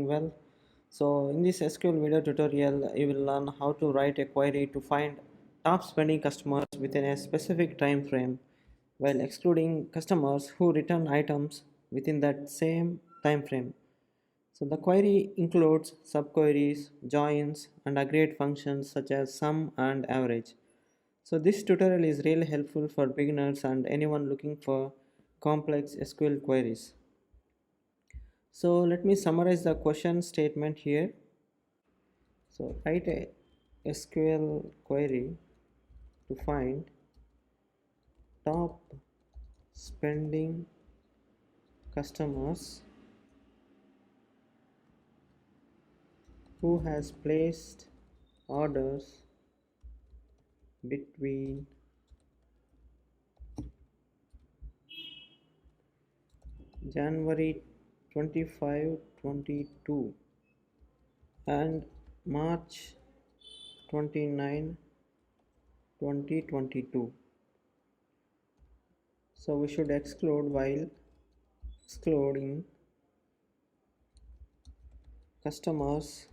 well. So in this SQL video tutorial, you will learn how to write a query to find top spending customers within a specific time frame while excluding customers who return items within that same time frame. So the query includes subqueries, joins, and aggregate functions such as sum and average. So this tutorial is really helpful for beginners and anyone looking for complex SQL queries. So let me summarize the question statement here. So write a SQL query to find top spending customers who has placed orders between January 25, 22 and March 29, 2022. So we should exclude while excluding customers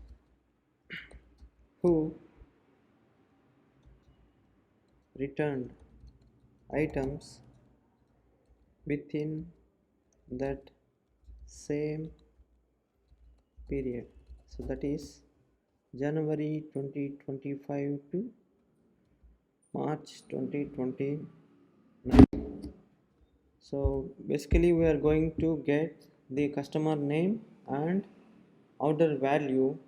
who returned items within that same period. So that is January 2025 to March 2029. So basically we are going to get the customer name and order value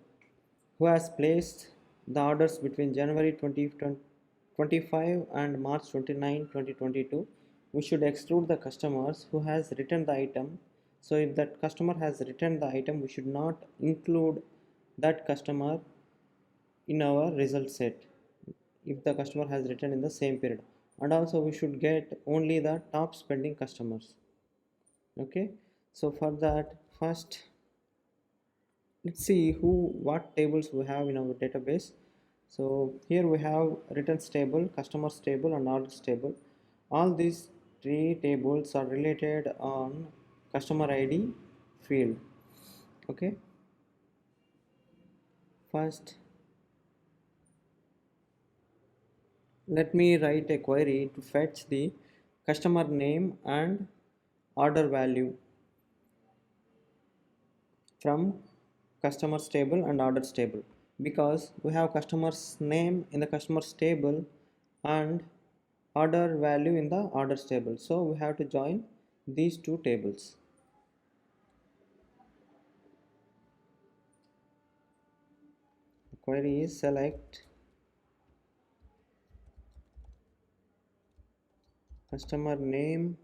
who has placed the orders between January 2025 and March 29, 2022. We should exclude the customers who has returned the item. So if that customer has returned the item, we should not include that customer in our result set if the customer has returned in the same period. And also we should get only the top spending customers. Okay, so for that, first let's see what tables we have in our database. So here we have returns table, customers table, and orders table. All these three tables are related on customer id field. Okay, first let me write a query to fetch the customer name and order value from customers table and orders table, because we have customers name in the customers table and order value in the orders table, so we have to join these two tables. The query is select customer name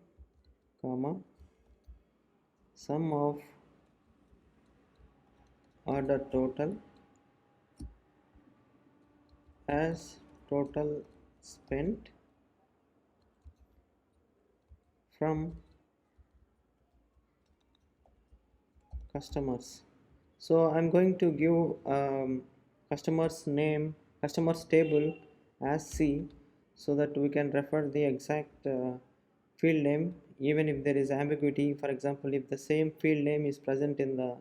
comma sum of order total as total spent from customers. So I'm going to give customers name customers table as C, so that we can refer the exact field name even if there is ambiguity. For example, if the same field name is present in the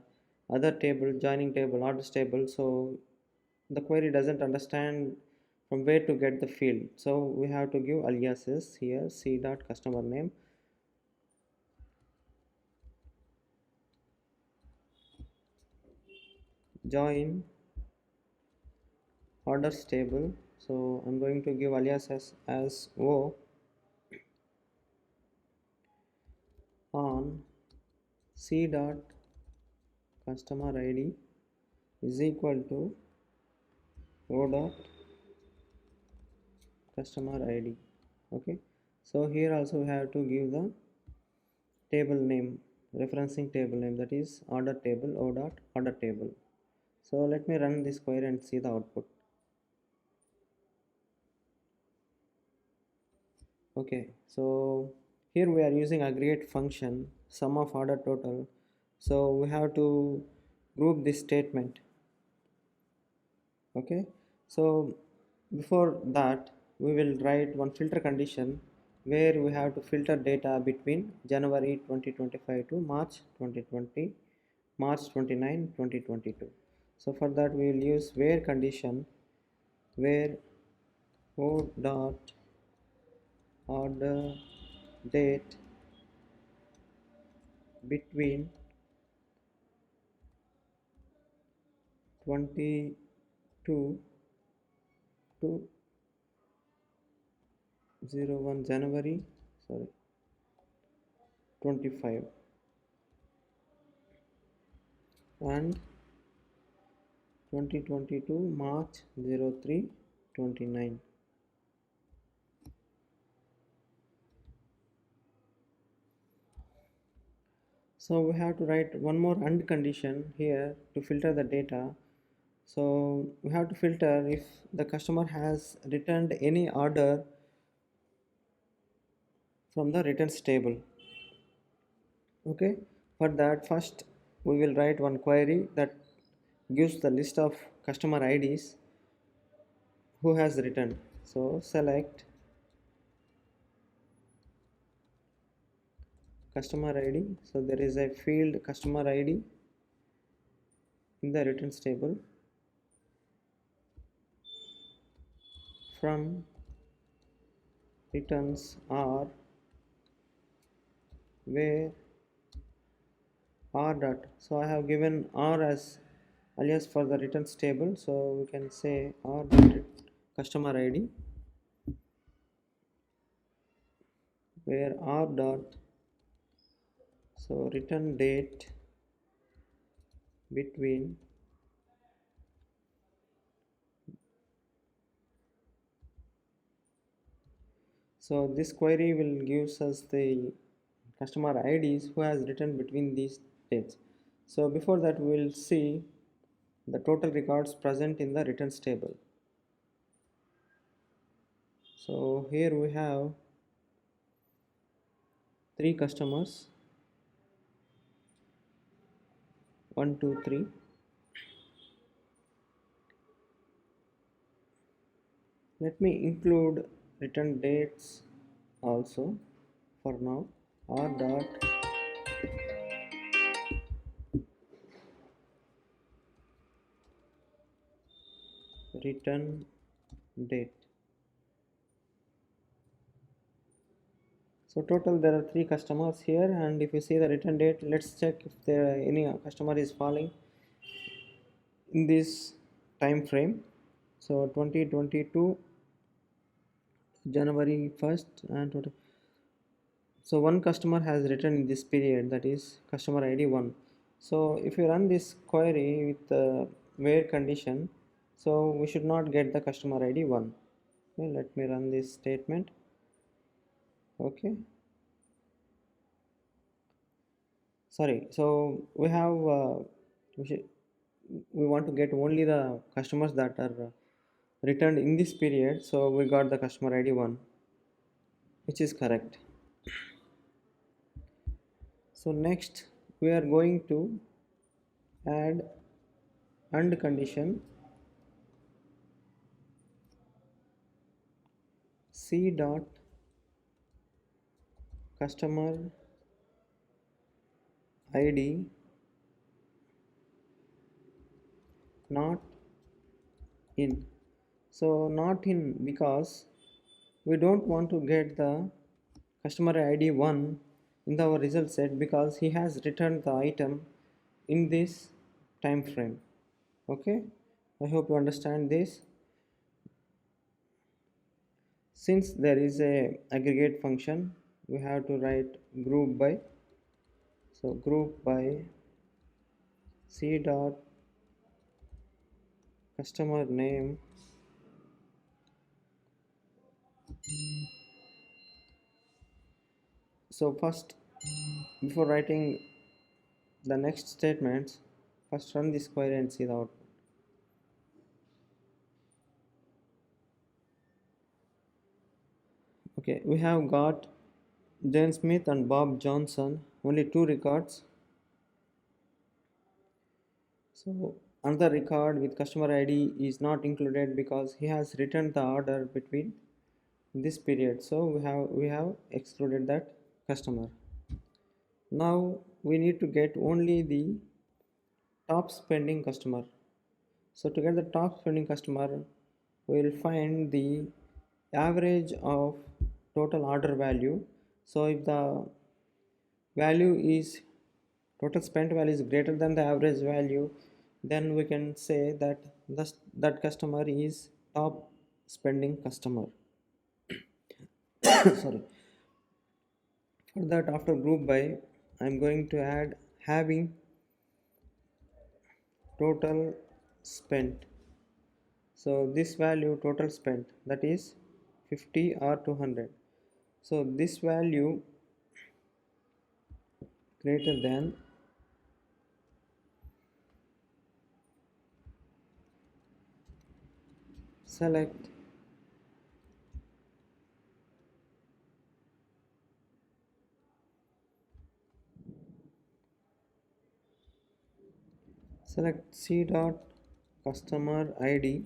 other table, joining table, orders table, so the query doesn't understand from where to get the field, so we have to give aliases here. C dot customer name join orders table. So I'm going to give alias as O on C dot customer id is equal to O dot customer id. Okay, so here also we have to give the table name, referencing table name, that is order table, O dot order table. So let me run this query and see the output. Okay, so here we are using aggregate function sum of order total, so we have to group this statement. Okay, so before that we will write one filter condition where we have to filter data between January 2025 to March 2022. March 29, 2022. So for that we will use where condition, where o dot order date between 22 to 01 January, sorry, 25, and 2022 March 03 29. So we have to write one more and condition here to filter the data. So we have to filter if the customer has returned any order from the returns table. Okay, for that first we will write one query that gives the list of customer IDs who has returned. So select customer ID. So there is a field customer ID in the returns table. From returns are where r dot, so I have given r as alias for the returns table, so we can say r dot customer ID, where r dot, so return date between so this query will gives us the customer IDs who has written between these dates. So before that we will see the total records present in the returns table. So here we have three customers, 1 2 3. Let me include return dates also for now. R dot return date. So total there are three customers here, and if you see the return date, let's check if there any customer is falling in this time frame. So 2022 January 1st and so one customer has written in this period, that is customer ID 1. So if you run this query with the where condition, so we should not get the customer ID 1. Okay, let me run this statement. Okay, sorry, so we have we, should, we want to get only the customers that are returned in this period, so we got the customer ID 1, which is correct. So next we are going to add and condition c dot customer ID not in. So not in because we don't want to get the customer ID 1 in our result set because he has returned the item in this time frame. Okay, I hope you understand this. Since there is a aggregate function, we have to write group by. So group by c dot customer name so first before writing the next statements, first run this query and see the output. Okay, we have got Jane Smith and Bob Johnson, only two records. So another record with customer ID is not included because he has returned the order between this period. So we have excluded that customer. Now we need to get only the top spending customer. So to get the top spending customer, we will find the average of total order value. So if the value is total spent value is greater than the average value, then we can say that that customer is top spending customer. Sorry. For that, after group by, I'm going to add having total spent. So this value total spent, that is 50 or 200. So this value greater than, select C dot customer ID,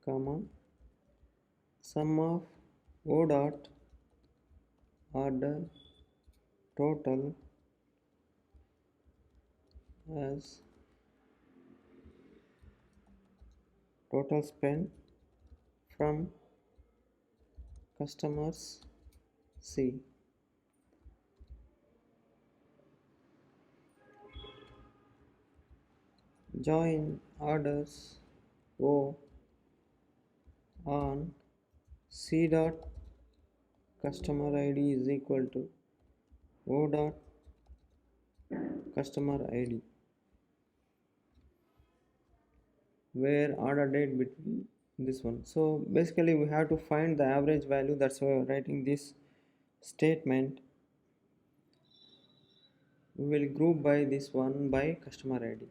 comma, sum of O dot order total as total spend from customers C. Join orders O on C dot customer ID is equal to O dot customer ID, where order date between this one. So basically we have to find the average value, that's why we're writing this statement. We will group by this one by customer ID.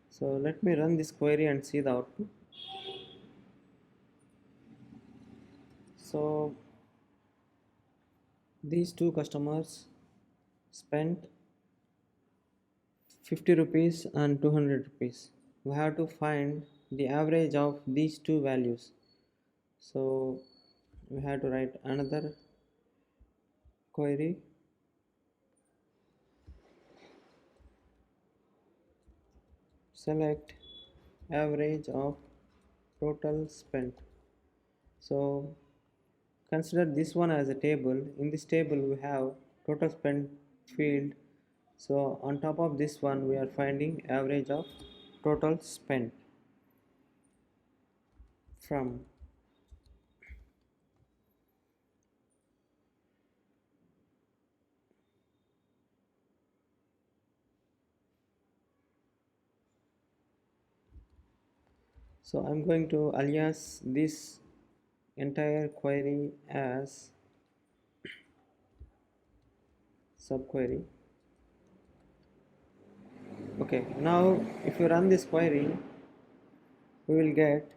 So let me run this query and see the output. So these two customers spent 50 rupees and 200 rupees. We have to find the average of these two values. So we have to write another query. Select average of total spent. So consider this one as a table. In this table we have total spent field. So on top of this one we are finding average of total spent from. So I'm going to alias this entire query as subquery. Okay, now if you run this query, we will get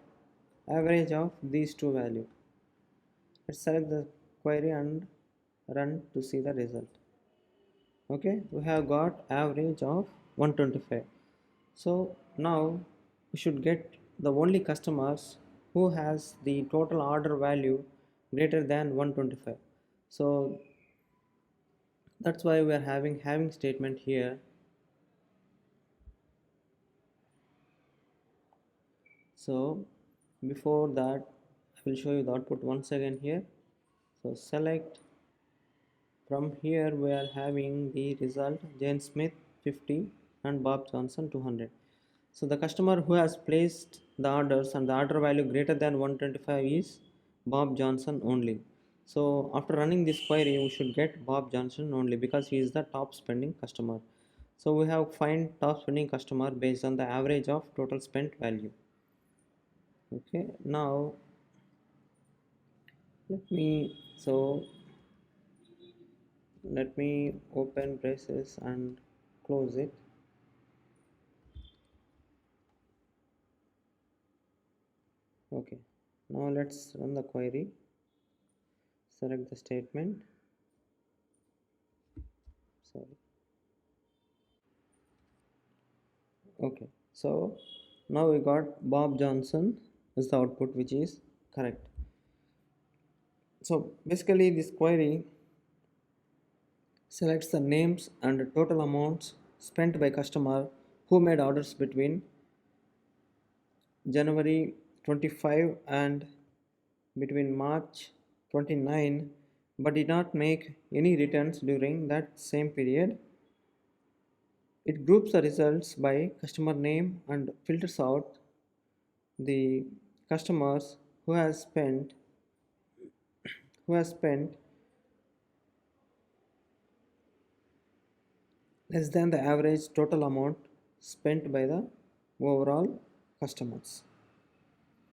average of these two values. Let's select the query and run to see the result. Okay, we have got average of 125. So now we should get the only customers who has the total order value greater than 125. So that's why we are having statement here. So before that I will show you the output once again here. So select, from here we are having the result Jane Smith 50 and Bob Johnson 200. So the customer who has placed the orders and the order value greater than 125 is Bob Johnson only. So after running this query we should get Bob Johnson only because he is the top spending customer. So we have find top spending customer based on the average of total spent value. Okay, now let me so let me open braces and close it. Okay, now let's run the query. Select the statement. Sorry. Okay, so now we got Bob Johnson is the output which is Correct. So basically, this query selects the names and total amounts spent by customer who made orders between January 25 and between March 29 but did not make any returns during that same period. It groups the results by customer name and filters out the customers who has spent less than the average total amount spent by the overall customers.